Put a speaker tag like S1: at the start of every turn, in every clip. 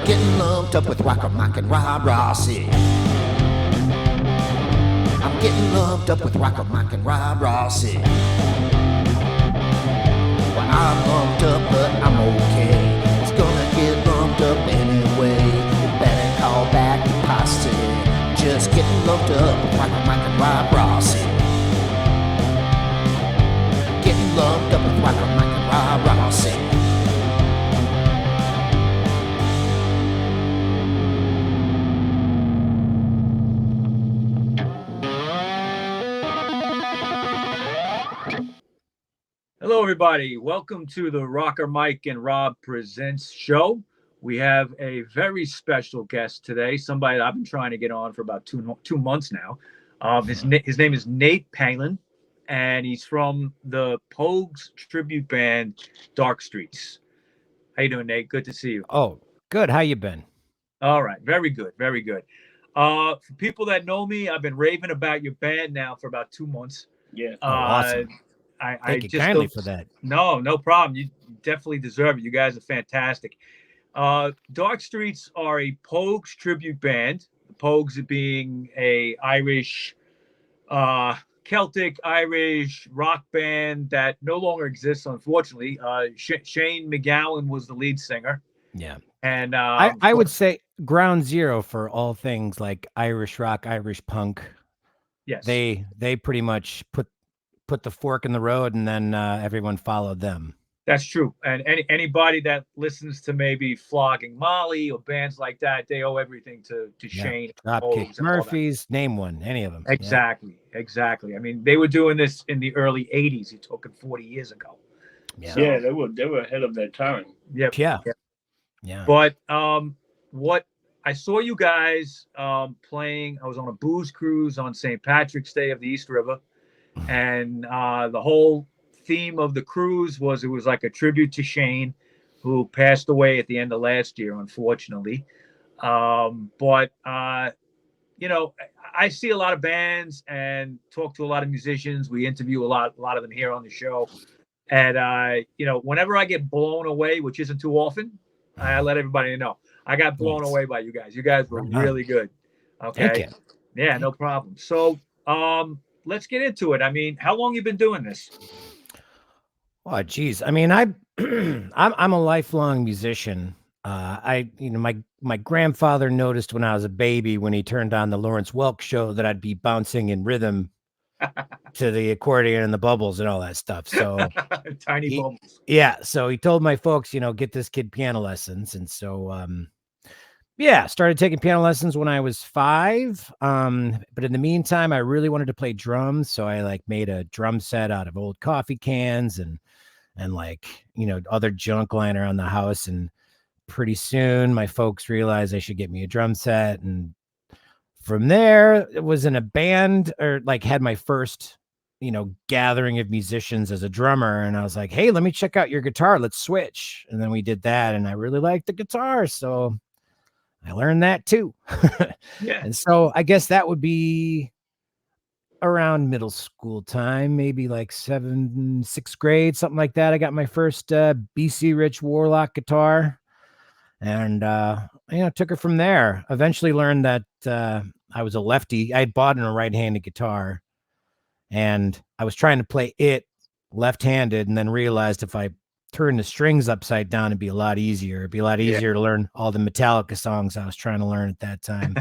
S1: getting lumped up with RockerMike and Rob Rossi. I'm getting lumped up with RockerMike and Rob Rossi. Well, I'm lumped up, but I'm okay. It's gonna get lumped up anyway. You better call back the posse. Just getting lumped up with RockerMike and Rob Rossi. Getting lumped up with RockerMike and Rob Rossi.
S2: Hello, everybody. Welcome to the RockerMike and Rob Presents show. We have a very special guest today, somebody that I've been trying to get on for about two months now. His name is Nate Palan, and he's from the Pogues tribute band, Dark Streets. How you doing, Nate? Good to see you.
S3: Oh, good. How you been?
S2: All right. Very good. Very good. For people that know me, I've been raving about your band now for about 2 months.
S3: Yeah. Awesome. Thank you kindly for that.
S2: No problem. You definitely deserve it. You guys are fantastic. Dark Streets are a Pogues tribute band. The Pogues being a Irish, Celtic Irish rock band that no longer exists, unfortunately. Shane McGowan was the lead singer.
S3: Yeah.
S2: And
S3: I would say ground zero for all things like Irish rock, Irish punk.
S2: Yes.
S3: They pretty much put the fork in the road, and then everyone followed them.
S2: That's true. And anybody that listens to maybe Flogging Molly or bands like that, they owe everything to Shane.
S3: Dropkick Murphys, name one, any of them.
S2: Exactly.
S3: Yeah.
S2: Exactly. I mean, they were doing this in the early 80s. You're talking 40 years ago.
S4: Yeah, yeah, they were ahead of their time.
S2: Yep.
S3: Yeah.
S2: But what I saw you guys playing, I was on a booze cruise on St. Patrick's Day of the East River. And the whole theme of the cruise was, it was like a tribute to Shane, who passed away at the end of last year, unfortunately. But you know, I see a lot of bands and talk to a lot of musicians. We interview a lot of them here on the show. And you know, whenever I get blown away, which isn't too often, I let everybody know. I got blown away by you guys. You guys were really good. Okay.
S3: Thank you.
S2: Yeah, no problem. So let's get into it. I mean, how long you been doing this?
S3: Oh, geez. I mean, I'm a lifelong musician. My grandfather noticed when I was a baby, when he turned on the Lawrence Welk show, that I'd be bouncing in rhythm to the accordion and the bubbles and all that stuff. So
S2: tiny bubbles.
S3: Yeah. So he told my folks, get this kid piano lessons. And so, started taking piano lessons when I was 5. But in the meantime, I really wanted to play drums. So I made a drum set out of old coffee cans and other junk lying around the house. And pretty soon my folks realized I should get me a drum set. And from there, it was in a band, or had my first, gathering of musicians as a drummer. And I was like, hey, let me check out your guitar. Let's switch. And then we did that. And I really liked the guitar. So I learned that too.
S2: Yeah. And
S3: so I guess that would be around middle school time, maybe 6th grade, something like that. I got my first BC Rich Warlock guitar, and took it from there. Eventually learned that I was a lefty. I had bought a right-handed guitar, and I was trying to play it left-handed, and then realized if I turn the strings upside down, it'd be a lot easier. It'd be a lot easier to learn all the Metallica songs I was trying to learn at that time.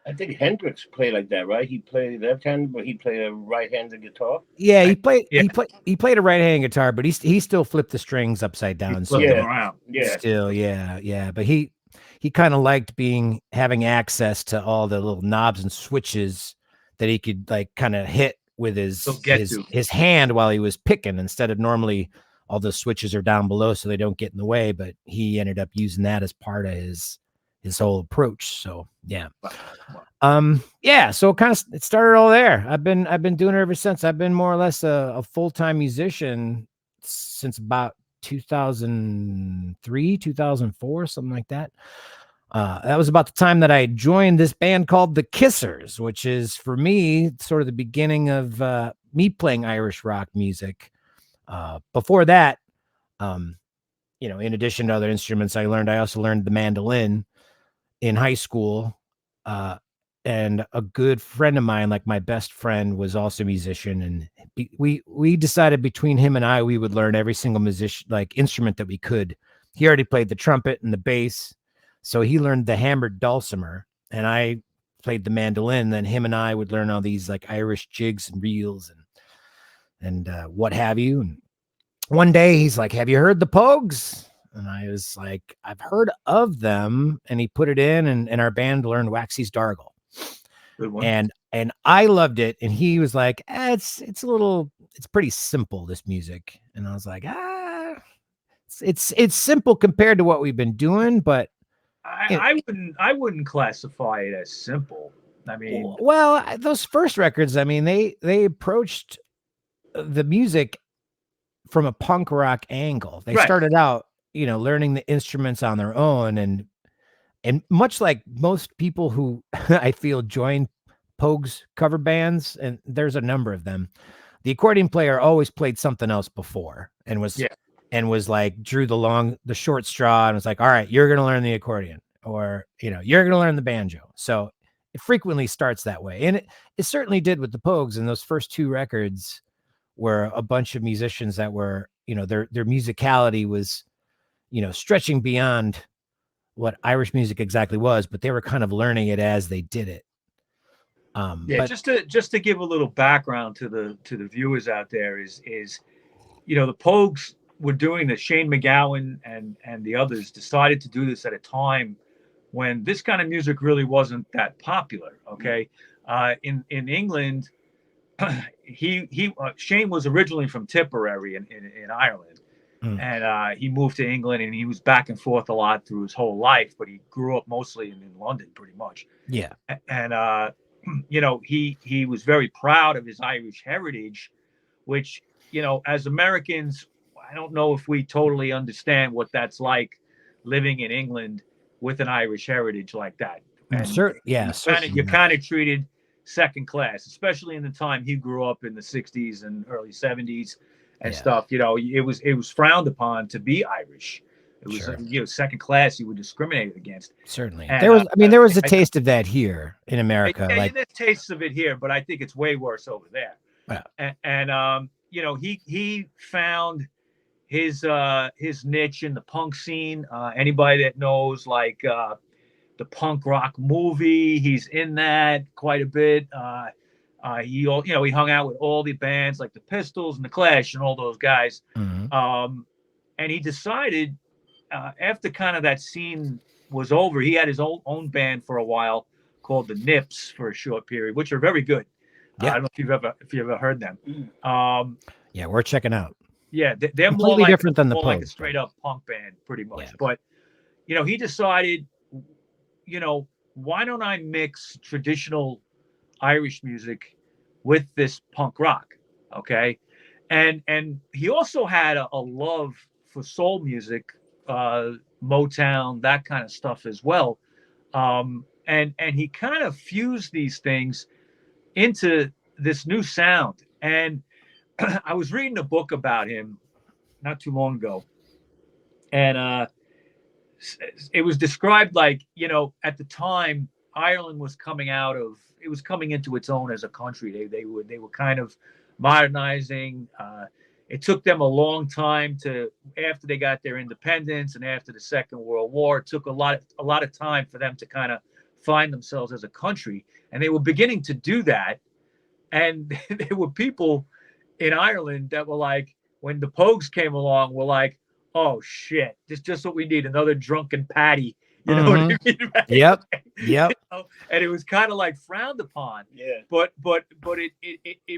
S4: I think Hendrix played like that, right? He played left-handed, but he played a right-handed guitar.
S3: Yeah, he played a right-handed guitar, but he still flipped the strings upside down.
S2: So around.
S4: Yeah.
S3: Still, yeah. But he kind of liked having access to all the little knobs and switches that he could kind of hit with his hand while he was picking, instead of normally all the switches are down below so they don't get in the way. But he ended up using that as part of his whole approach. So yeah. So it started all there. I've been doing it ever since. I've been more or less a full-time musician since about 2003, 2004, something like that. That was about the time that I joined this band called the Kissers, which is, for me, sort of the beginning of me playing Irish rock music. Before that, in addition to other instruments, I also learned the mandolin. in high school, and a good friend of mine, like my best friend, was also a musician, and we decided between him and I we would learn every single instrument that we could. He already played the trumpet and the bass, so he learned the hammered dulcimer, and I played the mandolin. Then him and I would learn all these like Irish jigs and reels and what have you. And one day he's like, "Have you heard the Pogues?" And I was like, "I've heard of them." And he put it in, and our band learned Waxy's Dargle.
S2: Good one.
S3: And I loved it. And he was like, it's pretty simple, this music. And I was like, it's simple compared to what we've been doing, but
S2: I wouldn't classify it as simple. I mean,
S3: well, those first records, I mean, they approached the music from a punk rock angle. They started out, learning the instruments on their own, and much like most people who I feel join Pogues cover bands, and there's a number of them, the accordion player always played something else before and was like drew the short straw and was like, all right, you're going to learn the accordion, or, you're going to learn the banjo. So it frequently starts that way. And it certainly did with the Pogues. And those first two records were a bunch of musicians that were, their musicality was, stretching beyond what Irish music exactly was, but they were kind of learning it as they did it. But
S2: just to give a little background to the viewers out there is the Pogues were doing this. Shane McGowan and the others decided to do this at a time when this kind of music really wasn't that popular. Okay, in England, Shane was originally from Tipperary in Ireland. And he moved to England, and he was back and forth a lot through his whole life, but he grew up mostly in London pretty much.
S3: Yeah.
S2: And he was very proud of his Irish heritage, which, as Americans, I don't know if we totally understand what that's like living in England with an Irish heritage like that. And you're kind of treated second class, especially in the time he grew up in the 60s and early 70s and stuff. It was frowned upon to be Irish. It was second class. You were discriminated against.
S3: Certainly. And, there was a taste of that here in America.
S2: There's tastes of it here, but I think it's way worse over there.
S3: Yeah.
S2: And he found his niche in the punk scene. Anybody that knows the punk rock movie, he's in that quite a bit. He hung out with all the bands like the Pistols and the Clash and all those guys.
S3: Mm-hmm.
S2: And he decided after kind of that scene was over, he had his own band for a while called the Nips for a short period, which are very good.
S3: Yeah.
S2: I don't know if you've ever heard them.
S3: Yeah, we're checking out.
S2: Yeah, they're
S3: completely different than the
S2: more
S3: Pogues,
S2: like a straight up punk band, pretty much.
S3: Yeah.
S2: But he decided, why don't I mix traditional Irish music with this punk rock? Okay, and he also had a love for soul music, Motown, that kind of stuff as well. And he kind of fused these things into this new sound. And I was reading a book about him not too long ago, and it was described like, at the time Ireland was coming into its own as a country. They were kind of modernizing. It took them a long time after they got their independence and after the Second World War, it took a lot of time for them to kind of find themselves as a country. And they were beginning to do that. And there were people in Ireland that were like, when the Pogues came along, were like, oh shit, this is just what we need, another drunken Paddy. You know what I mean? Right?
S3: Yep.
S2: And it was kind of like frowned upon.
S4: Yeah.
S2: But it really,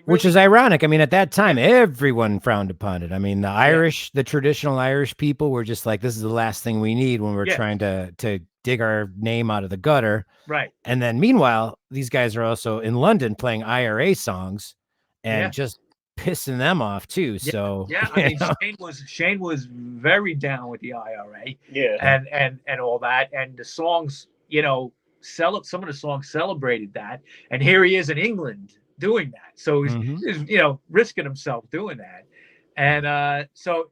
S3: which is ironic. I mean, at that time, everyone frowned upon it. I mean, the traditional Irish people were just like, this is the last thing we need when we're trying to dig our name out of the gutter.
S2: Right.
S3: And then meanwhile, these guys are also in London playing IRA songs and just pissing them off too. So
S2: I mean, Shane was very down with the IRA.
S3: Yeah.
S2: And all that. And the songs, some of the songs celebrated that. And here he is in England doing that. So he's risking himself doing that. And so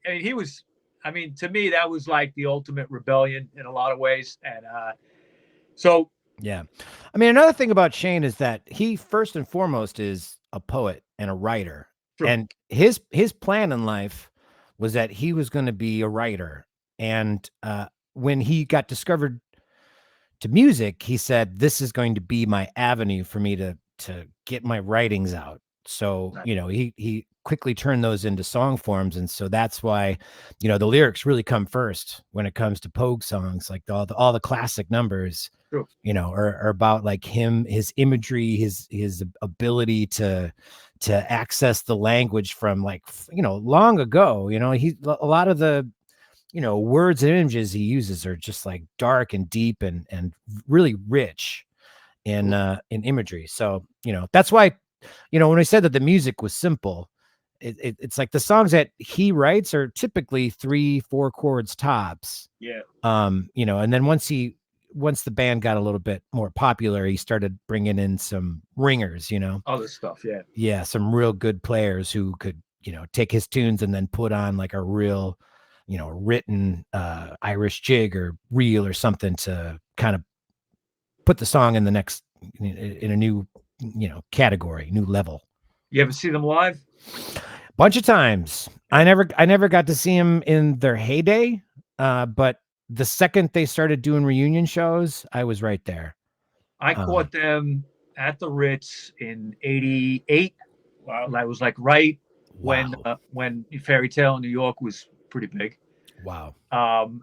S2: I mean, to me, that was like the ultimate rebellion in a lot of ways. And So
S3: Yeah. I mean, another thing about Shane is that he first and foremost is a poet and a writer.
S2: True.
S3: And his plan in life was that he was going to be a writer. And when he got discovered to music, he said, this is going to be my avenue for me to get my writings out. So,
S2: Right.
S3: you know, he quickly turned those into song forms. And so that's why, you know, the lyrics really come first when it comes to Pogue songs, like all the classic numbers,
S2: True.
S3: you know, are about like him, his imagery, his ability to access the language from like, you know, long ago. You know, a lot of the, you know, words and images he uses are just like dark and deep and really rich in imagery. So, you know, that's why, you know, when I said that the music was simple, it's like the songs that he writes are typically 3-4 chords tops.
S4: Yeah.
S3: You know, and then once the band got a little bit more popular, he started bringing in some ringers, you know,
S2: other stuff. Yeah.
S3: yeah, some real good players who could, you know, take his tunes and then put on like a real, you know, written Irish jig or reel or something to kind of put the song in the next, in a new, you know, category, new level.
S2: You ever see them live?
S3: Bunch of times. I never got to see them in their heyday, but the second they started doing reunion shows, I was right there.
S2: I caught them at the Ritz in '88.
S4: Wow.
S2: That was like right
S3: Wow.
S2: when Fairy Tale in New York was pretty big.
S3: Wow.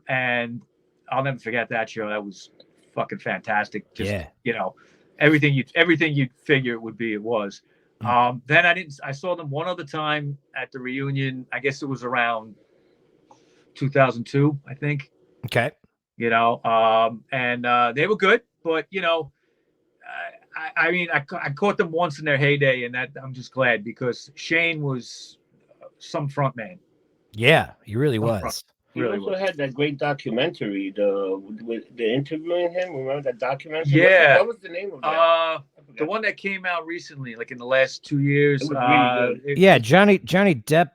S2: And I'll never forget that show. That was fucking fantastic. Just,
S3: Yeah.
S2: you know, everything you'd figure it would be, it was. Then I saw them one other time at the reunion. I guess it was around 2002, I think.
S3: Okay.
S2: You know, and they were good, but you know, I mean, I caught them once in their heyday, and that I'm just glad because Shane was some front man.
S3: Yeah, he really was.
S4: He also had that great documentary, the interviewing him. Remember that documentary?
S2: Yeah.
S4: What was the name of that?
S2: The one that came out recently, like in the last 2 years.
S4: It was really good.
S3: Yeah, Johnny Depp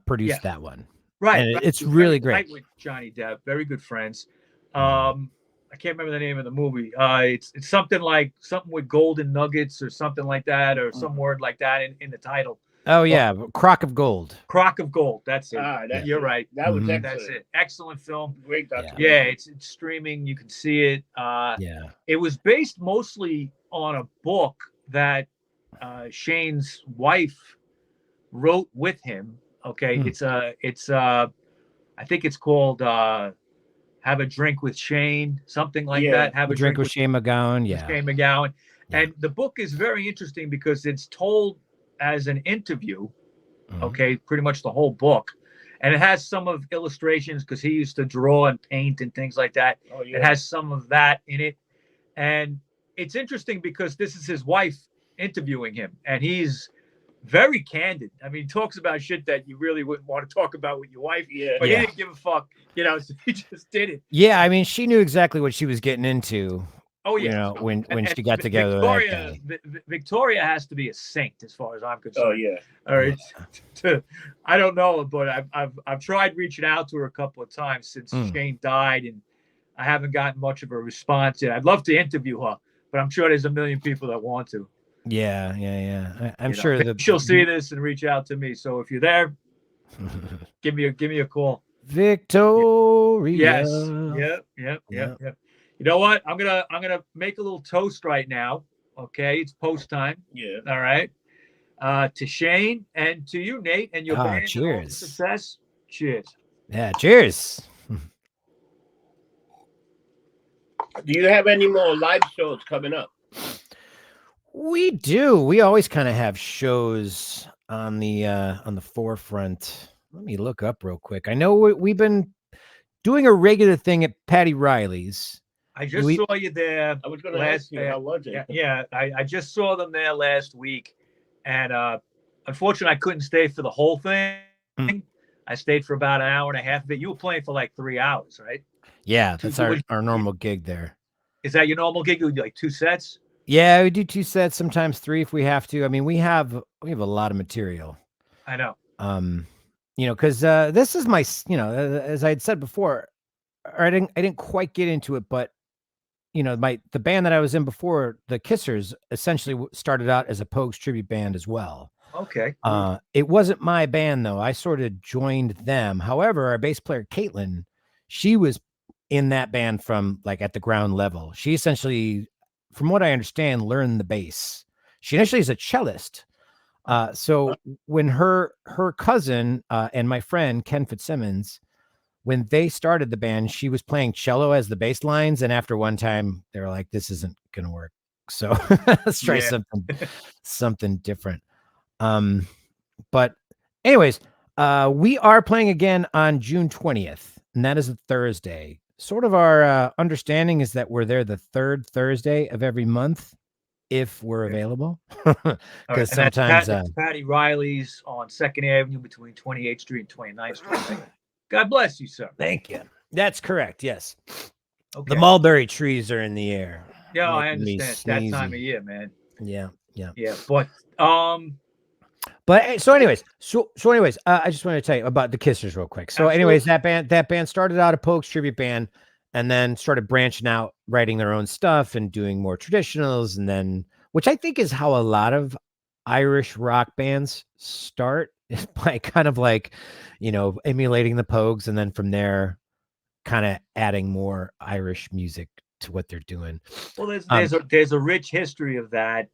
S3: produced that one.
S2: Right.
S3: And it's really great.
S2: With Johnny Depp, very good friends. I can't remember the name of the movie. It's something with golden nuggets or something like that, or some word like that in the title.
S3: Oh yeah, Crock of Gold.
S2: Crock of Gold. That's it. You're right.
S4: That was excellent.
S2: That's it. Excellent film.
S4: Great documentary.
S2: Yeah, it's streaming. You can see it.
S3: Yeah.
S2: It was based mostly on a book that Shane's wife wrote with him. Okay, it's I think it's called Have a Drink with Shane, something like that. Have a drink with
S3: Shane MacGowan. Yeah.
S2: Shane MacGowan. Yeah. And the book is very interesting because it's told as an interview. Okay, pretty much the whole book. And it has some of illustrations because he used to draw and paint and things like that. Oh, yeah. It has some of that in it. And it's interesting because this is his wife interviewing him. And he's very candid. I mean, he talks about shit that you really wouldn't want to talk about with your wife. Yeah. But he didn't give a fuck. You know, so he just did it.
S3: Yeah, I mean, she knew exactly what she was getting into.
S2: Oh, yeah.
S3: You know, when she got together
S2: Victoria, that day. Victoria has to be a saint as far as I'm concerned.
S4: Oh, yeah.
S2: All right. Yeah. I don't know, but I've tried reaching out to her a couple of times since Shane died, and I haven't gotten much of a response yet. I'd love to interview her, but I'm sure there's a million people that want to.
S3: Yeah. I'm sure that
S2: she'll see this and reach out to me. So if you're there, give me a call.
S3: Victoria.
S2: Yes. Yep. You know what? I'm gonna make a little toast right now. Okay, it's post time.
S4: Yeah.
S2: All right. To Shane and to you, Nate, and your band.
S3: Cheers.
S2: And all the success. Cheers.
S3: Yeah. Cheers.
S4: Do you have any more live shows coming up?
S3: We do. We always kind of have shows on the forefront. Let me look up real quick. I know we've been doing a regular thing at Patty Riley's.
S2: I just saw you there.
S4: I was going to ask you, how was it?
S2: Yeah, I just saw them there last week. And unfortunately, I couldn't stay for the whole thing. I stayed for about an hour and a half of it. You were playing for like 3 hours, right?
S3: Yeah, that's our normal gig there.
S2: Is that your normal gig? You do like 2 sets?
S3: Yeah, we do 2 sets, sometimes 3 if we have to. I mean, we have a lot of material.
S2: I know.
S3: You know, because this is my, you know, as I had said before, or I didn't quite get into it, but the band that I was in before, the Kissers, essentially started out as a Pogues tribute band as well.
S2: Okay.
S3: It wasn't my band though. I sort of joined them. However, our bass player Caitlin, she was in that band from like at the ground level. She essentially, from what I understand, learned the bass. She initially is a cellist. So when her cousin and my friend Ken Fitzsimmons, when they started the band, she was playing cello as the bass lines, and after one time, they were like, "This isn't gonna work." So let's try something different. But anyways, we are playing again on June 20th, and that is a Thursday. Sort of our understanding is that we're there the third Thursday of every month, if we're available. Because sometimes
S2: that's Patty Riley's on 2nd Avenue between 28th Street and 29th Street. God bless you, sir.
S3: Thank you. That's correct. Yes.
S2: Okay.
S3: The mulberry trees are in the air.
S2: Yeah, I understand. It's that time of year, man.
S3: Yeah.
S2: But
S3: so anyways, I just want to tell you about the Kissers real quick. So anyways, that band started out a Pogues tribute band and then started branching out, writing their own stuff and doing more traditionals. And then, which I think is how a lot of Irish rock bands start, is by kind of like, emulating the Pogues. And then from there, kind of adding more Irish music to what they're doing.
S2: Well, there's a rich history of that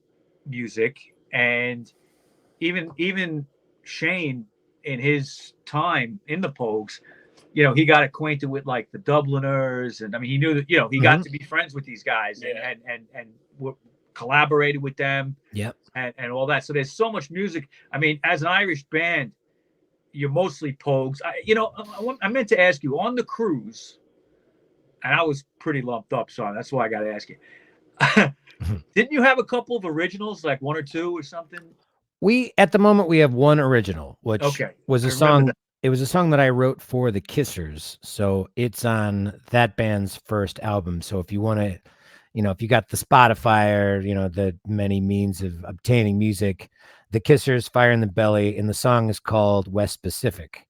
S2: music, and even Shane in his time in the Pogues, he got acquainted with like the Dubliners, and I mean he knew that he got to be friends with these guys and collaborated with them.
S3: Yep.
S2: And all that. So there's so much music. I mean, as an Irish band, you're mostly Pogues. I meant to ask you on the cruise, and I was pretty lumped up, so that's why I got to ask you. Didn't you have a couple of originals, like one or two or something?
S3: At the moment we have one original, which was a song. It was a song that I wrote for the Kissers, so it's on that band's first album. So if you want to, if you got the Spotify or the many means of obtaining music, the Kissers, Fire in the Belly, and the song is called West Pacific.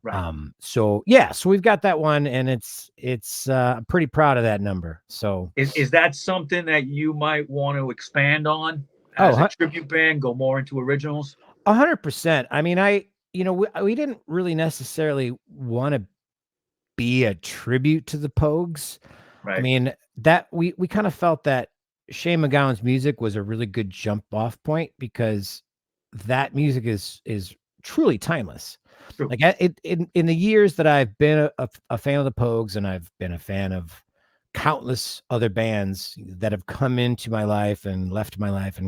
S2: Right.
S3: So we've got that one, and it's I'm pretty proud of that number. So
S2: is that something that you might want to expand on as a tribute band, go more into originals?
S3: 100%. I mean, we didn't really necessarily want to be a tribute to the Pogues.
S2: Right.
S3: I mean, that we kind of felt that Shane MacGowan's music was a really good jump off point, because that music is truly timeless.
S2: True.
S3: Like in the years that I've been a fan of the Pogues, and I've been a fan of countless other bands that have come into my life and left my life,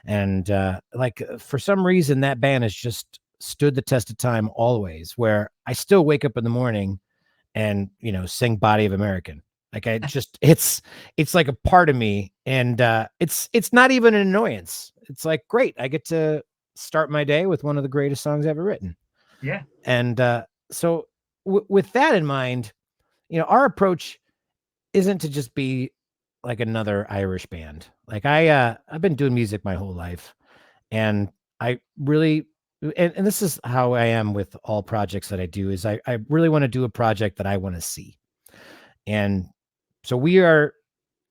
S3: and like for some reason that band has just stood the test of time always, where I still wake up in the morning and sing Body of American. Like it's like a part of me, and it's not even an annoyance. It's like, great, I get to start my day with one of the greatest songs ever written.
S2: Yeah.
S3: And so with that in mind, our approach isn't to just be like another Irish band. Like I've been doing music my whole life, and I really, and this is how I am with all projects that I do, is I really want to do a project that I want to see. And so we are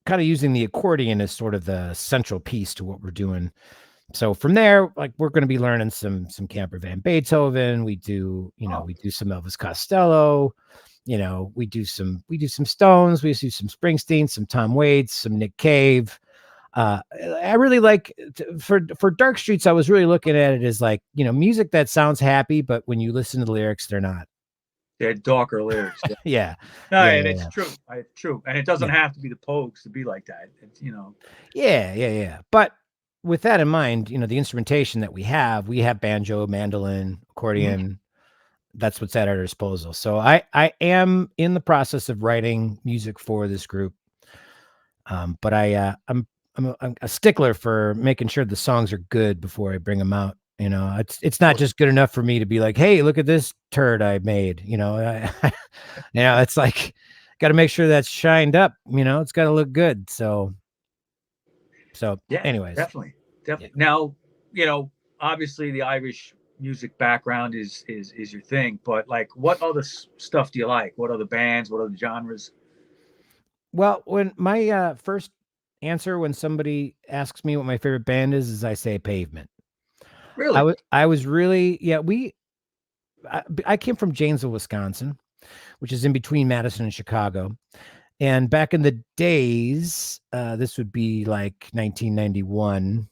S3: kind of using the accordion as sort of the central piece to what we're doing. So from there, like, we're going to be learning some Camper Van Beethoven. We do, we do some Elvis Costello. We do some Stones. We do some Springsteen, some Tom Waits, some Nick Cave. I really like for Dark Streets. I was really looking at it as like, music that sounds happy, but when you listen to the lyrics, they're not.
S2: They're darker lyrics.
S3: Yeah.
S2: No, and it's true. It's true. And it doesn't have to be the Pogues to be like that. It's,
S3: Yeah. But with that in mind, the instrumentation that we have banjo, mandolin, accordion. Mm-hmm. That's what's at our disposal. So I am in the process of writing music for this group. But I'm a stickler for making sure the songs are good before I bring them out. It's not just good enough for me to be like, hey, look at this turd I made. It's like, got to make sure that's shined up. It's got to look good. So yeah, anyways,
S2: definitely.
S3: Yeah.
S2: Now, obviously the Irish music background is your thing, but like, what other stuff do you like? What other bands? What other genres?
S3: Well, when my first answer when somebody asks me what my favorite band is I say Pavement.
S2: Really?
S3: I was really I came from Janesville, Wisconsin, which is in between Madison and Chicago. And back in the days, this would be like 1991,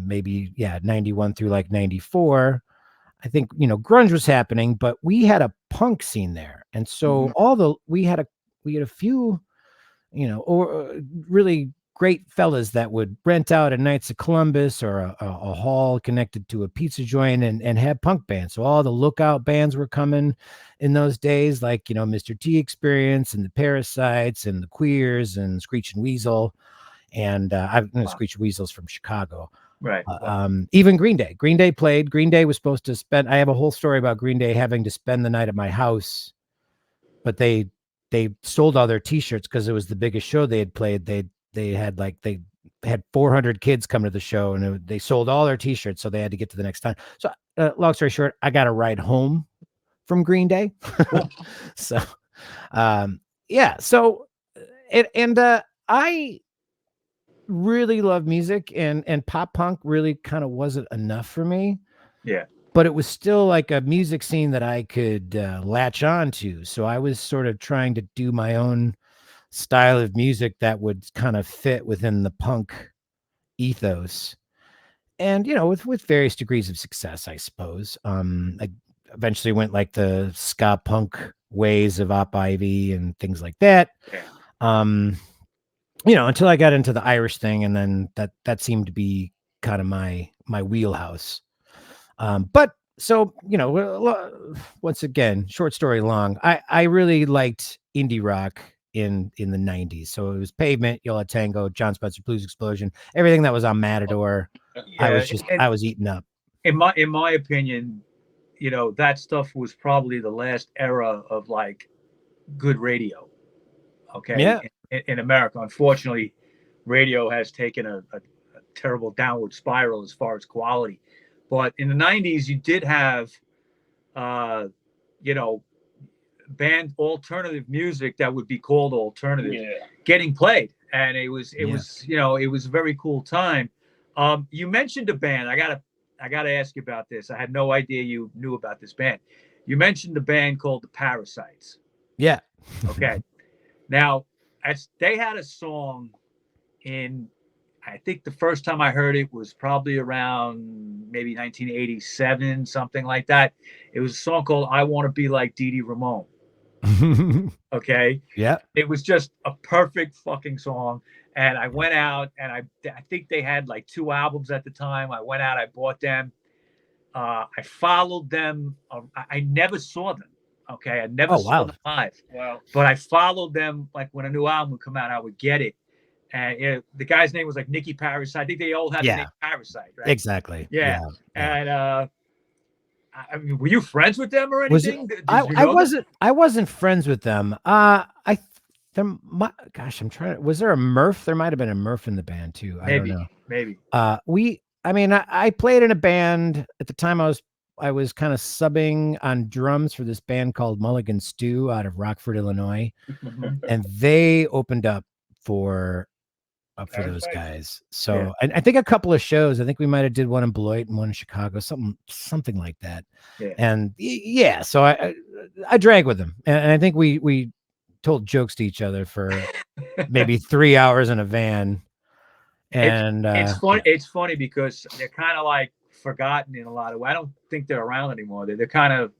S3: maybe 91 through like 94. I think grunge was happening, but we had a punk scene there, and so we had a few or really great fellas that would rent out a Knights of Columbus or a hall connected to a pizza joint and have punk bands. So all the Lookout bands were coming in those days, like, Mr. T Experience and the Parasites and the Queers and Screech and Weasel. And Screech and Weasel's from Chicago.
S2: Right.
S3: Even Green Day. Green Day played. Green Day was supposed to spend, I have a whole story about Green Day having to spend the night at my house, but they sold all their t-shirts because it was the biggest show they had played. They had 400 kids come to the show, and they sold all their t-shirts, so they had to get to the next time. So long story short, I got a ride home from Green Day. So I really love music, and pop punk really kind of wasn't enough for me.
S2: Yeah.
S3: But it was still like a music scene that I could latch on to. So I was sort of trying to do my own style of music that would kind of fit within the punk ethos. And, with various degrees of success, I suppose. I eventually went like the ska punk ways of Op Ivy and things like that. Until I got into the Irish thing, and then that seemed to be kind of my wheelhouse. But so, once again, short story long, I really liked indie rock in the 90s. So it was Pavement, Yola Tango, John Spencer Blues Explosion, everything that was on Matador.
S2: Yeah,
S3: I was eating up.
S2: In my opinion, that stuff was probably the last era of like good radio. Okay.
S3: Yeah.
S2: In America, unfortunately, radio has taken a terrible downward spiral as far as quality. But in the 90s, you did have, band alternative music that would be called alternative getting played. And it was a very cool time. You mentioned a band. I gotta ask you about this. I had no idea you knew about this band. You mentioned a band called the Parasites.
S3: Yeah.
S2: Okay. Now, they had a song in, I think the first time I heard it was probably around maybe 1987, something like that. It was a song called I Want to Be Like Dee Dee Ramone. Okay.
S3: Yeah.
S2: It was just a perfect fucking song. And I went out, and I think they had like 2 albums at the time. I went out, I bought them. I followed them. I never saw them. Okay. I never saw them live.
S4: Wow.
S2: But I followed them. Like when a new album would come out, I would get it. And the guy's name was like Nicky Parasite. I think they all had the name Parasite, right?
S3: Exactly.
S2: Yeah. And I mean, were you friends with them or anything?
S3: I wasn't friends with them. I'm trying. Was there a Murph? There might have been a Murph in the band too. I don't know.
S2: Maybe.
S3: I played in a band at the time. I was kind of subbing on drums for this band called Mulligan Stew out of Rockford, Illinois, and they opened up for those guys. So and I think a couple of shows. I think we might have did one in Beloit and one in Chicago, something like that. Yeah. And so I drank with them, and I think we told jokes to each other for maybe 3 hours in a van. And
S2: it's funny. It's funny because they're kind of like forgotten in a lot of ways. I don't think they're around anymore. They're kind of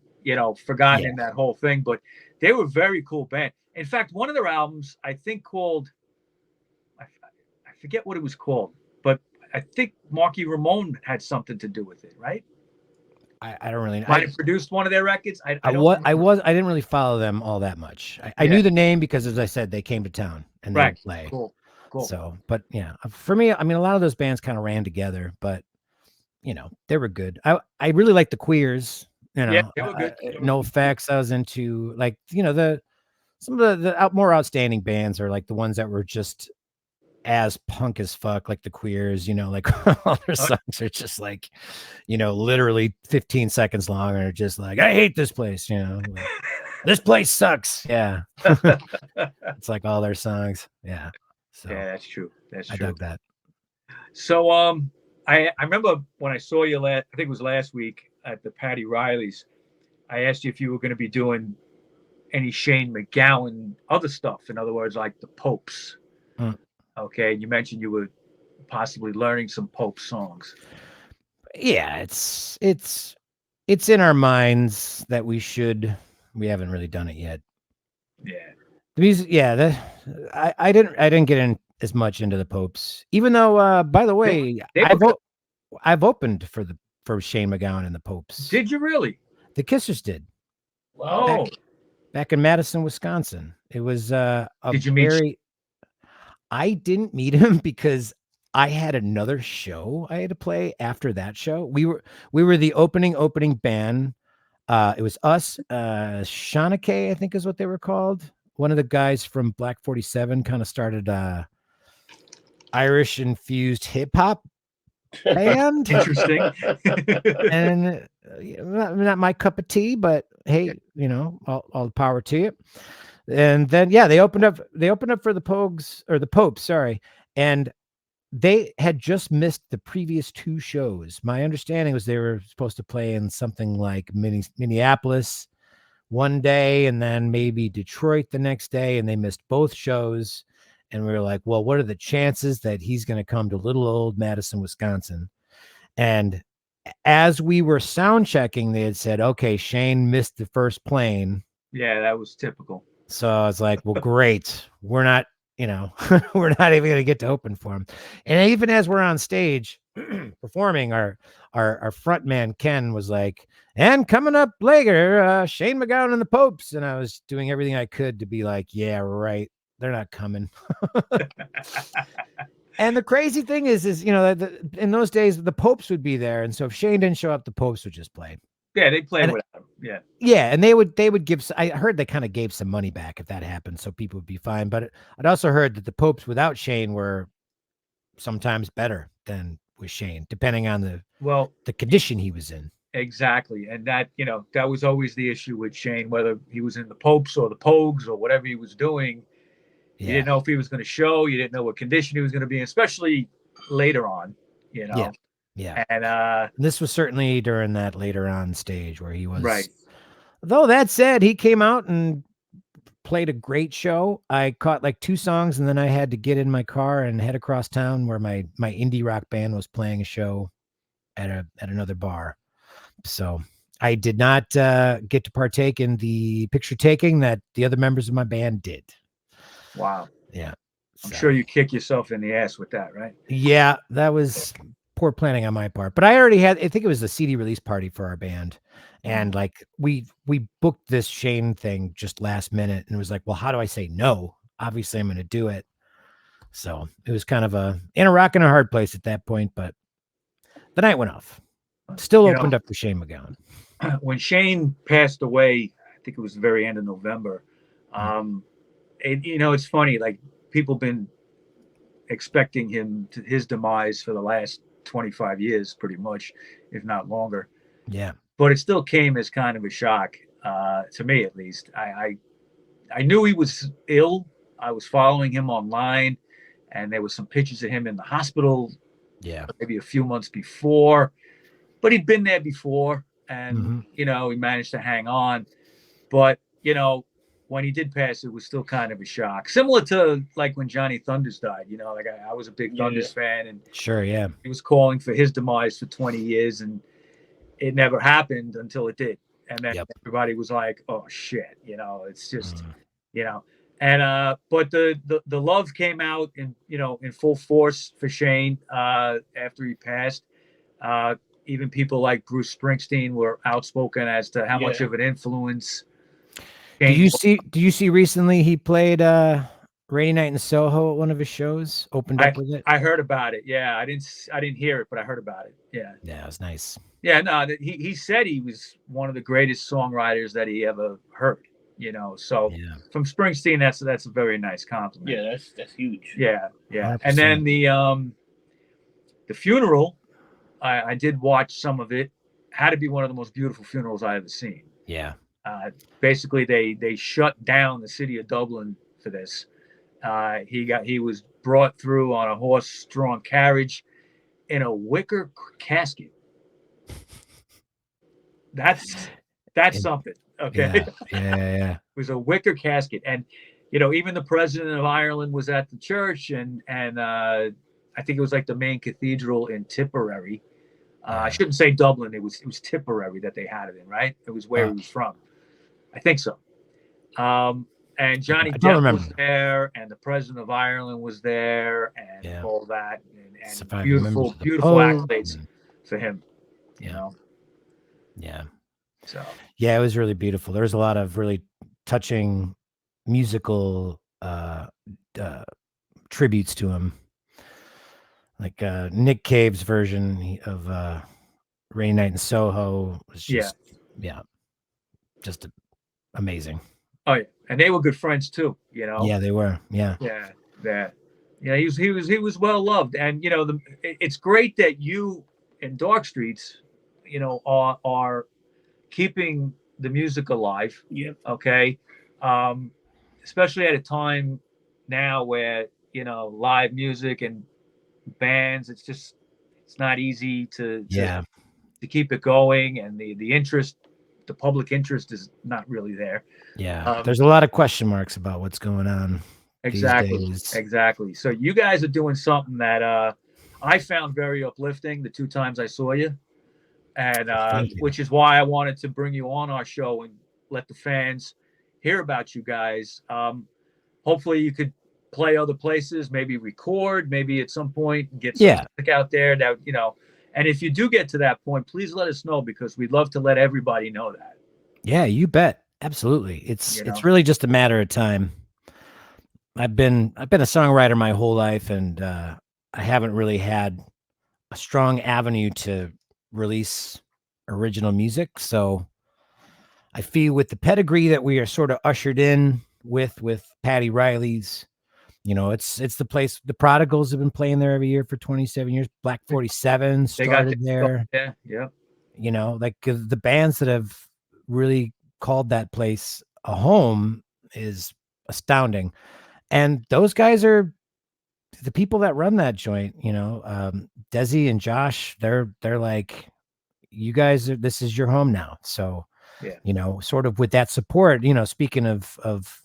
S2: forgotten in that whole thing. But they were a very cool band. In fact, one of their albums, I think called, I forget what it was called, but I think Marky Ramone had something to do with it, right?
S3: I don't really know.
S2: Might have produced one of their records. I
S3: didn't really follow them all that much. I knew the name because, as I said, they came to town and they would play.
S2: Cool.
S3: So, but for me, I mean, a lot of those bands kind of ran together, but they were good. I really liked the Queers.
S2: They were good.
S3: No Effects. I was into like some of the more outstanding bands are like the ones that were just as punk as fuck, like the Queers, like all their songs are just like, literally 15 seconds long, and are just like, I hate this place, like, This place sucks. Yeah. It's like all their songs. Yeah. So
S2: Yeah, that's true. That's
S3: I
S2: true.
S3: dug that.
S2: So I remember when I saw you I think it was last week at the Patty Riley's, I asked you if you were going to be doing any Shane MacGowan other stuff. In other words, like the Popes. Okay. And you mentioned you were possibly learning some Pope songs.
S3: Yeah, it's in our minds that we haven't really done it yet.
S2: Yeah.
S3: The music, yeah, I didn't get in as much into the Popes, even though by the way, I've opened for Shane MacGowan and the Popes.
S2: Did you really?
S3: The Kissers did.
S2: Wow.
S3: Back in Madison, Wisconsin. It was
S2: Did you meet?
S3: I didn't meet him because I had another show I had to play after that show. We were the opening band. It was us, Shawnake, I think is what they were called. One of the guys from Black 47 kind of started Irish infused hip hop band.
S2: Interesting.
S3: And not my cup of tea, but hey, all the power to you. And then they opened up for the Popes, sorry. And they had just missed the previous two shows. My understanding was they were supposed to play in something like Minneapolis one day and then maybe Detroit the next day, and they missed both shows. And we were like, well, what are the chances that he's going to come to little old Madison, Wisconsin? And as we were sound checking, they had said, okay, Shane missed the first plane.
S2: Yeah, that was typical.
S3: So I was like, well, great. We're not, we're not even going to get to open for him. And even as we're on stage performing, our front man, Ken, was like, and coming up later, Shane MacGowan and the Popes. And I was doing everything I could to be like, yeah, right. They're not coming. And the crazy thing is in those days, the Popes would be there. And so if Shane didn't show up, the Popes would just play.
S2: Yeah, they played without him. Yeah.
S3: Yeah, and they would give. I heard they kind of gave some money back if that happened, so people would be fine. But I'd also heard that the Popes without Shane were sometimes better than with Shane, depending on the condition he was in.
S2: Exactly, and that was always the issue with Shane, whether he was in the Popes or the Pogues or whatever he was doing. You didn't know if he was going to show. You didn't know what condition he was going to be in, especially later on.
S3: Yeah.
S2: And
S3: this was certainly during that later on stage where he was.
S2: Right.
S3: Though that said, he came out and played a great show. I caught like 2 songs and then I had to get in my car and head across town where my indie rock band was playing a show at another bar. So I did not get to partake in the picture taking that the other members of my band did.
S2: Wow.
S3: Yeah.
S2: I'm sure you kick yourself in the ass with that, right?
S3: Yeah, that was poor planning on my part. But I think it was the CD release party for our band. And like we booked this Shane thing just last minute and it was like, well, how do I say no? Obviously I'm going to do it. So it was kind of in a rock and a hard place at that point, but the night went off. Still opened up for Shane MacGowan.
S2: When Shane passed away, I think it was the very end of November. It's funny, like people been expecting his demise for the last 25 years, pretty much, if not longer.
S3: Yeah.
S2: But it still came as kind of a shock, to me at least. I knew he was ill. I was following him online, and there was some pictures of him in the hospital.
S3: Yeah.
S2: Maybe a few months before, but he'd been there before, and he managed to hang on. But when he did pass, it was still kind of a shock, similar to like when Johnny Thunders died. Like I was a big Thunders fan, and
S3: sure, yeah,
S2: he was calling for his demise for 20 years, and it never happened until it did. And then everybody was like, oh shit, it's just, and, but the love came out in full force for Shane, after he passed. Even people like Bruce Springsteen were outspoken as to how much of an influence.
S3: Do you see recently he played, Rainy Night in Soho at one of his shows, opened up with it?
S2: I heard about it. Yeah. I didn't hear it, but I heard about it. Yeah.
S3: Yeah. It was nice.
S2: Yeah, no, he said he was one of the greatest songwriters that he ever heard, so from Springsteen, that's a very nice compliment.
S4: Yeah, that's huge.
S2: Yeah.
S3: 100%.
S2: And then the funeral, I did watch some of it. Had to be one of the most beautiful funerals I ever seen.
S3: Yeah.
S2: Basically, they shut down the city of Dublin for this. He was brought through on a horse-drawn carriage in a wicker casket. That's something. Okay.
S3: Yeah.
S2: It was a wicker casket, and even the president of Ireland was at the church, and I think it was like the main cathedral in Tipperary. I shouldn't say Dublin. It was Tipperary that they had it in, right? It was where he was from. I think so. And Johnny Depp was there, and the president of Ireland was there, and all that, and beautiful accolades for him.
S3: Yeah.
S2: So
S3: yeah, it was really beautiful. There was a lot of really touching musical tributes to him, like Nick Cave's version of Rainy Night in Soho was just just amazing.
S2: Oh yeah, and they were good friends too.
S3: Yeah, they were. Yeah.
S2: He was well loved, and it's great that you and Dark Streets, are keeping the music alive.
S4: Yeah.
S2: Okay. Especially at a time now where live music and bands, it's not easy to keep it going, and the public interest is not really there.
S3: There's a lot of question marks about what's going on.
S2: Exactly. So you guys are doing something that I found very uplifting the 2 times I saw you, and which is why I wanted to bring you on our show and let the fans hear about you guys. Hopefully you could play other places, maybe record, maybe at some point get some music out there that and if you do get to that point, please let us know, because we'd love to let everybody know that.
S3: Yeah, you bet. Absolutely. It's really just a matter of time. I've been a songwriter my whole life, and I haven't really had a strong avenue to release original music. So I feel with the pedigree that we are sort of ushered in with Patty Riley's, it's the place. The Prodigals have been playing there every year for 27 years. Black 47 started there.
S2: Yeah.
S3: Like the bands that have really called that place a home is astounding. And those guys are the people that run that joint, Desi and Josh, they're like, you guys this is your home now. So, sort of with that support, speaking of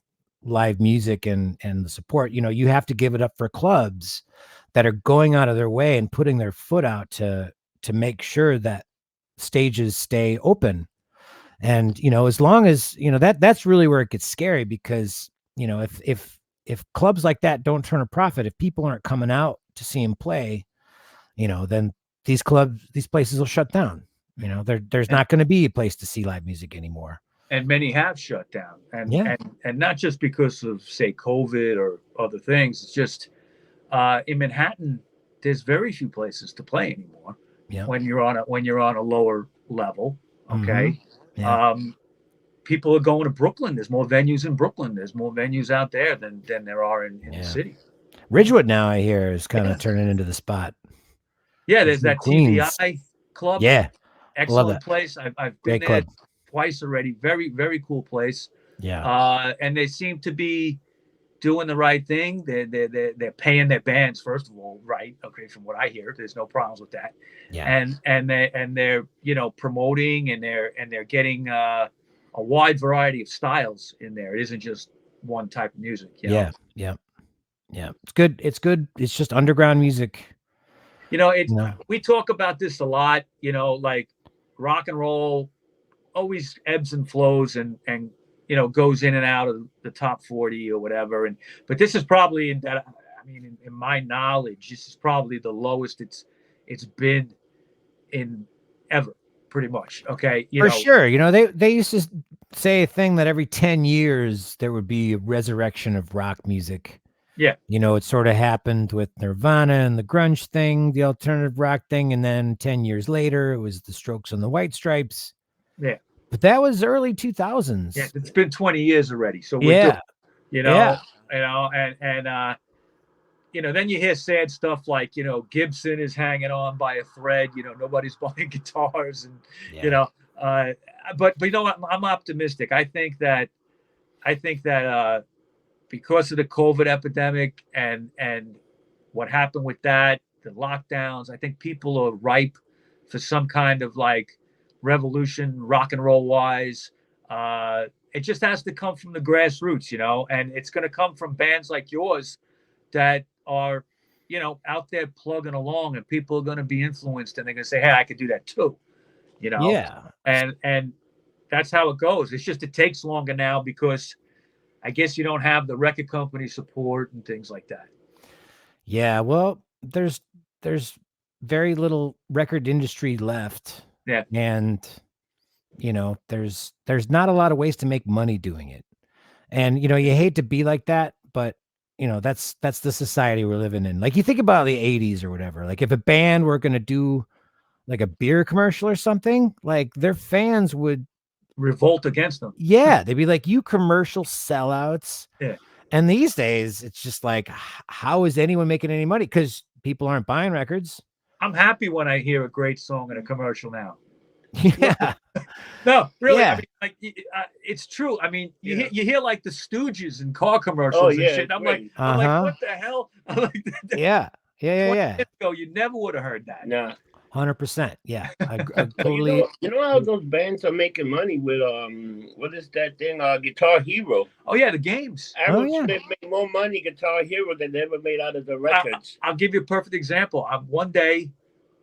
S3: live music and the support, you have to give it up for clubs that are going out of their way and putting their foot out to make sure that stages stay open. And, as long as, that's really where it gets scary, because, if clubs like that don't turn a profit, if people aren't coming out to see them play, then these places will shut down. There's not going to be a place to see live music anymore.
S2: And many have shut down, and not just because of, say, COVID or other things. It's just in Manhattan, there's very few places to play anymore.
S3: Yeah.
S2: When you're on a lower level, okay.
S3: Mm-hmm. Yeah.
S2: People are going to Brooklyn. There's more venues in Brooklyn. There's more venues out there than there are in the city.
S3: Ridgewood now, I hear, is kind of turning into the spot.
S2: Yeah, there's that
S3: Queens.
S2: TVI club.
S3: Yeah,
S2: excellent place. I've been
S3: Great
S2: there
S3: club.
S2: Twice already. Very, very cool place.
S3: Yeah.
S2: And they seem to be doing the right thing. They're paying their bands, first of all, right? Okay, from what I hear, there's no problems with that.
S3: Yeah.
S2: And they're promoting, and they're getting a wide variety of styles in there. It isn't just one type of music.
S3: Yeah. It's good. It's just underground music.
S2: We talk about this a lot, like rock and roll always ebbs and flows and goes in and out of the top 40 or whatever. But this is probably in my knowledge, this is probably the lowest it's been in ever, pretty much. Okay.
S3: For sure. They used to say a thing that every 10 years there would be a resurrection of rock music.
S2: Yeah.
S3: It sort of happened with Nirvana and the grunge thing, the alternative rock thing. And then 10 years later, it was the Strokes and the White Stripes.
S2: Yeah.
S3: But that was early 2000s.
S2: Yeah. It's been 20 years already. So then you hear sad stuff like, Gibson is hanging on by a thread, nobody's buying guitars, and, But you know what? I'm optimistic. I think that because of the COVID epidemic and what happened with that, the lockdowns, I think people are ripe for some kind of like revolution, rock and roll wise. It just has to come from the grassroots, you know, and it's going to come from bands like yours that are, you know, out there plugging along, and people are going to be influenced, and they're going to say, hey, I could do that too, you know?
S3: Yeah.
S2: And that's how it goes. It's just, it takes longer now because I guess you don't have the record company support and things like that.
S3: Yeah. Well, there's very little record industry left.
S2: Yeah.
S3: And, you know, there's not a lot of ways to make money doing it. And, you know, you hate to be like that, but you know, that's the society we're living in. Like you think about the 80s or whatever, like if a band were going to do like a beer commercial or something, like their fans would
S2: revolt against them.
S3: Yeah. They'd be like, you commercial sellouts.
S2: Yeah.
S3: And these days it's just like, how is anyone making any money? Because people aren't buying records.
S2: I'm happy when I hear a great song in a commercial now.
S3: Yeah.
S2: No, really.
S3: Yeah.
S2: I mean, like, it's true. I mean, you hear like the Stooges in car commercials and shit. I'm like, what the hell? I'm like,
S3: yeah.
S2: 20 years ago, you never would have heard that.
S4: Nah.
S3: 100%. Yeah. I totally.
S4: You know how those bands are making money with what is that thing? Guitar Hero.
S2: Oh yeah, the games.
S4: Aerosmith made more money Guitar Hero than they ever made out of the records.
S2: I'll give you a perfect example. One day,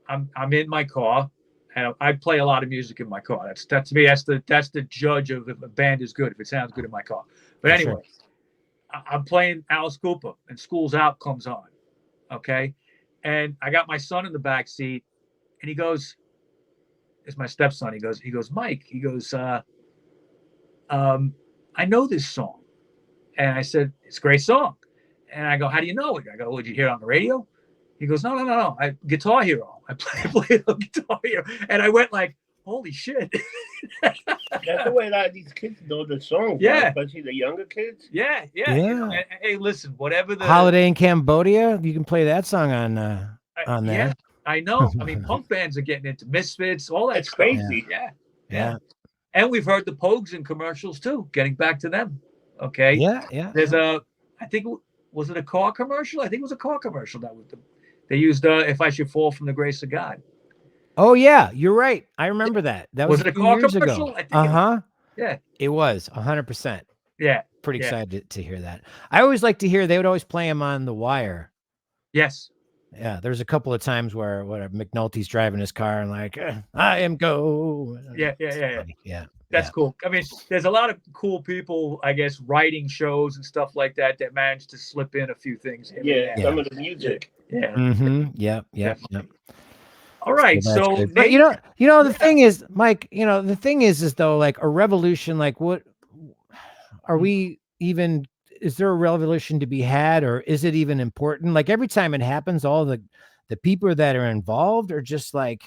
S2: I'm in my car, and I play a lot of music in my car. That's to me. That's the judge of if a band is good, if it sounds good in my car. But anyway, I'm playing Alice Cooper, and School's Out comes on. Okay, and I got my son in the back seat. And he goes, it's my stepson. He goes, Mike, he goes, I know this song. And I said, it's a great song. And I go, how do you know it? I go, well, did you hear it on the radio? He goes, no. Guitar Hero. I play on Guitar Hero. And I went like, holy shit.
S4: That's the way a lot of these kids know the song.
S2: Yeah.
S4: Especially the younger kids.
S2: Yeah. You know, and, hey, listen, whatever the
S3: Holiday in Cambodia, you can play that song on there.
S2: Yeah. I know. I mean, punk bands are getting into Misfits, all that stuff.
S4: Crazy.
S2: Yeah. And we've heard the Pogues in commercials too. Getting back to them. Okay.
S3: Yeah.
S2: There's I think, was it a car commercial? I think it was a car commercial that was they used If I Should Fall from the Grace of God.
S3: Oh yeah, you're right. I remember that. That was
S2: it a car commercial?
S3: Ago.
S2: Yeah.
S3: It was 100%.
S2: Yeah.
S3: Pretty excited to hear that. I always like to hear, they would always play him on The Wire.
S2: Yes.
S3: Yeah, there's a couple of times where McNulty's driving his car and like, I am go.
S2: Yeah. That's
S3: Yeah.
S2: cool. I mean, there's a lot of cool people, I guess, writing shows and stuff like that that manage to slip in a few things.
S4: Some of the music.
S2: Yeah.
S3: Mm-hmm. Yep.
S2: All right. So,
S3: but you know, the thing is, Mike, you know, the thing is though, like a revolution, like what are we even, is there a revolution to be had, or is it even important? Like every time it happens, all the people that are involved are just like,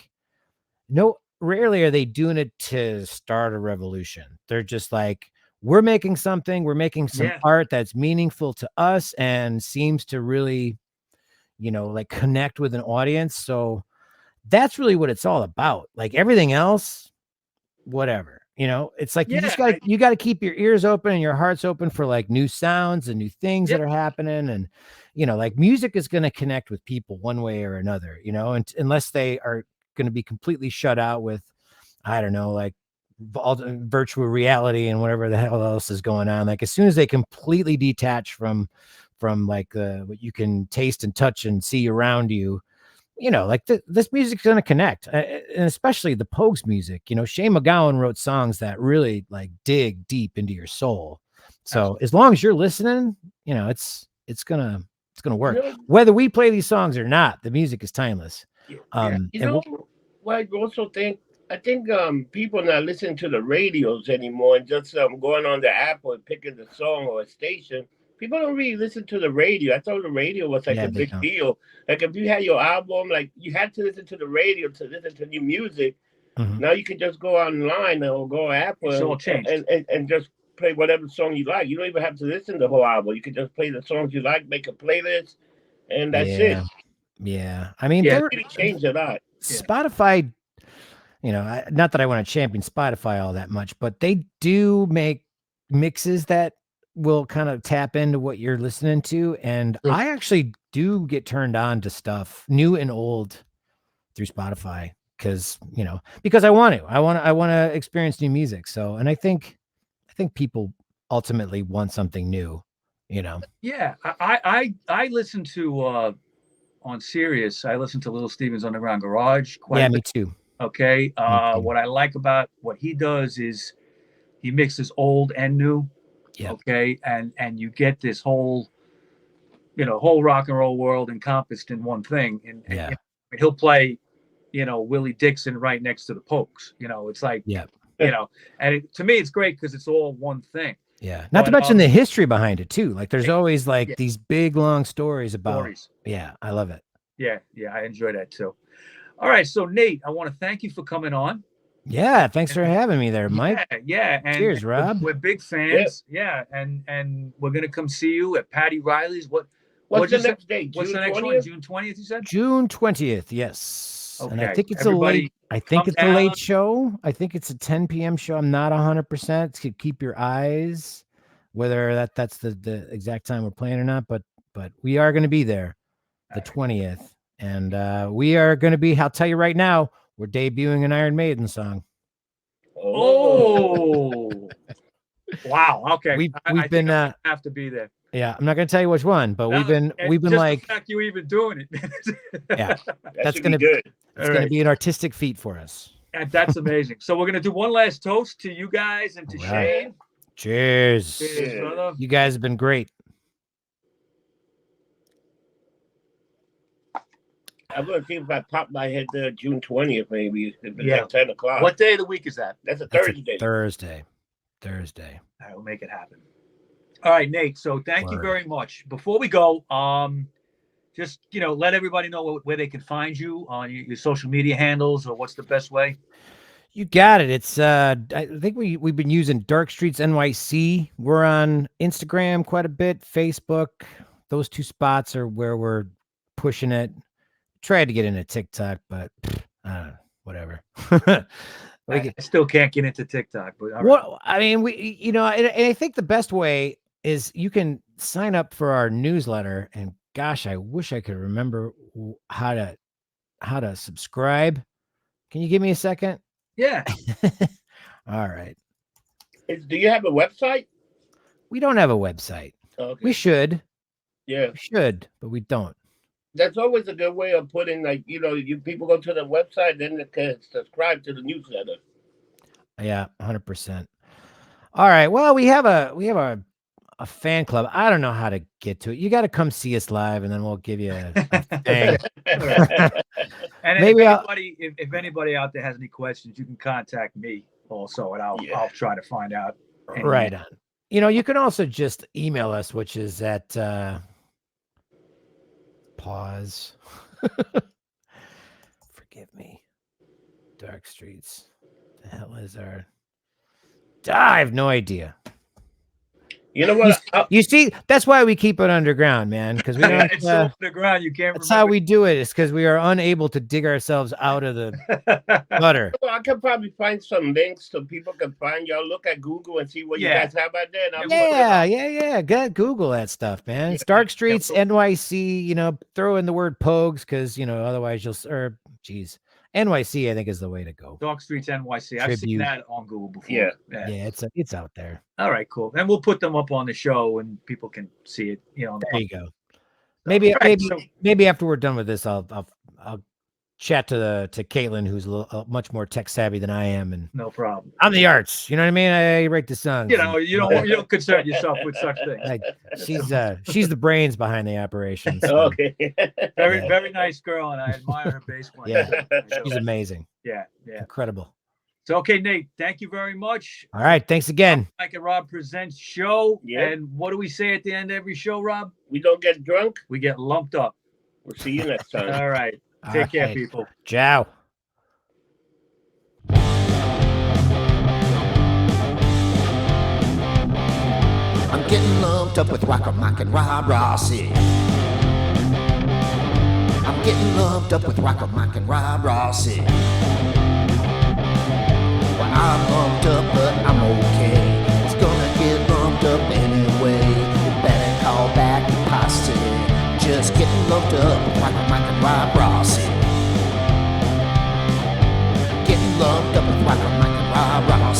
S3: no, rarely are they doing it to start a revolution. They're just like, we're making something, we're making some art that's meaningful to us and seems to really, you know, like connect with an audience. So that's really what it's all about. Like everything else, whatever, you know, it's like, you got to keep your ears open and your hearts open for like new sounds and new things that are happening. And, you know, like music is going to connect with people one way or another, you know, and unless they are going to be completely shut out with, I don't know, like virtual reality and whatever the hell else is going on. Like as soon as they completely detach from like what you can taste and touch and see around you, you know, like this music's going to connect, and especially the Pogues music. You know, Shane MacGowan wrote songs that really like dig deep into your soul. So as long as you're listening, you know, it's gonna work. Whether we play these songs or not, the music is timeless.
S4: You know, well, I also think people not listening to the radios anymore and just going on the app or picking the song or a station. People don't really listen to the radio. I thought the radio was like a big deal. Like if you had your album, like you had to listen to the radio to listen to new music. Mm-hmm. Now you can just go online or go Apple and just play whatever song you like. You don't even have to listen to the whole album. You can just play the songs you like, make a playlist, and that's it.
S3: Yeah. I mean,
S4: they really changed a lot.
S3: Spotify not that I want to champion Spotify all that much, but they do make mixes that will kind of tap into what you're listening to. And I actually do get turned on to stuff new and old through Spotify because I want to experience new music. So, and I think people ultimately want something new,
S2: Yeah. I listen to, on Sirius, I listen to Little Steven's Underground Garage.
S3: Me too.
S2: Okay. What I like about what he does is he mixes old and new.
S3: Yeah.
S2: Okay. And you get this whole rock and roll world encompassed in one thing. And he'll play, Willie Dixon right next to the Pokes. It's like, and to me, it's great because it's all one thing.
S3: Yeah. Not to mention the history behind it too. Like there's always these big, long stories about, I love it.
S2: Yeah. Yeah. I enjoy that too. All right. So Nate, I want to thank you for coming on.
S3: Yeah. Thanks for having me there, Mike.
S2: Yeah. And
S3: cheers, Rob.
S2: We're big fans. Yeah. And we're going to come see you at Patty Riley's.
S4: What's the next date?
S2: What's the next one? June 20th, you said?
S3: June 20th. Yes.
S2: Okay.
S3: And I think it's a late show. I think it's a 10 p.m. show. I'm not 100% to keep your eyes, whether that's the exact time we're playing or not, but we are going to be there the 20th. And we are going to be, I'll tell you right now, we're debuting an Iron Maiden song.
S2: Oh, wow. Okay.
S3: We've been
S2: have to be there.
S3: Yeah, I'm not going to tell you which one, but we've been
S2: just
S3: like,
S2: the fact you even doing it.
S3: Yeah, that's going to
S4: be good.
S3: It's going to be an artistic feat for us.
S2: And that's amazing. So we're going to do one last toast to you guys and to Shane.
S3: Cheers.
S2: Cheers, brother.
S3: You guys have been great.
S4: I'm going to see if I pop my head there June 20th, maybe. If it's at 10 o'clock.
S2: What day of the week is that?
S4: That's a Thursday.
S3: Thursday.
S2: All right, we'll make it happen. All right, Nate. So thank you very much. Before we go, just, let everybody know where they can find you on your social media handles, or what's the best way.
S3: You got it. It's I think we've been using Dark Streets NYC. We're on Instagram quite a bit, Facebook. Those two spots are where we're pushing it. Tried to get into TikTok, but whatever.
S2: I still can't get into TikTok, but
S3: I mean, and I think the best way is you can sign up for our newsletter, and gosh, I wish I could remember how to subscribe. Can you give me a second?
S2: Yeah.
S3: All right.
S4: Do you have a website?
S3: We don't have a website.
S4: Okay.
S3: We should.
S4: Yeah.
S3: We should, but we don't.
S4: That's always a good way of putting, you people go to the website, then they can subscribe to the newsletter.
S3: Yeah, 100%. All right. Well, we have a fan club. I don't know how to get to it. You got to come see us live, and then we'll give you a thing.
S2: And
S3: maybe
S2: if anybody out there has any questions, you can contact me also, and I'll try to find out.
S3: Right on. You can also just email us, which is at pause. Forgive me. Dark Streets. The hell is our? I have no idea.
S4: You know what?
S3: You see, that's why we keep it underground, man. Because we don't.
S2: It's so underground, you can't.
S3: That's how we do it. It's because we are unable to dig ourselves out of the gutter.
S4: Well, I could probably find some links so people can find y'all. Look at Google and see what you guys have out there.
S3: Yeah. Got Google that stuff, man. It's Dark Streets NYC. Throw in the word Pogues because otherwise geez. NYC, I think, is the way to go.
S2: Dark Streets NYC. I've seen that on Google before.
S4: Yeah,
S3: it's out there.
S2: All right, cool. And we'll put them up on the show, and people can see it.
S3: There you go. Maybe after we're done with this, I'll chat to Caitlin, who's much more tech savvy than I am, and
S2: no problem.
S3: I'm the arts. You know what I mean? I write the songs.
S2: You don't concern yourself with such things.
S3: She's the brains behind the operation. So.
S4: Okay.
S2: Very nice girl, and I admire her bass playing.
S3: Yeah, she's amazing.
S2: Yeah,
S3: Incredible.
S2: So, okay, Nate, thank you very much.
S3: All right, thanks again.
S2: Mike and Rob Presents show.
S4: Yeah.
S2: And what do we say at the end of every show, Rob?
S4: We don't get drunk.
S2: We get lumped up.
S4: We'll see you next time.
S2: All right. Take care, people.
S3: Ciao.
S1: I'm getting lumped up with RockerMike and Rob Rossi. I'm getting lumped up with RockerMike and Rob Rossi. I'm lumped up, but I'm okay. It's gonna get lumped up anyway. Better call back the posse. Just getting lumped up like Mike and Rob Presents. Getting lumped up like Mike and Rob Presents.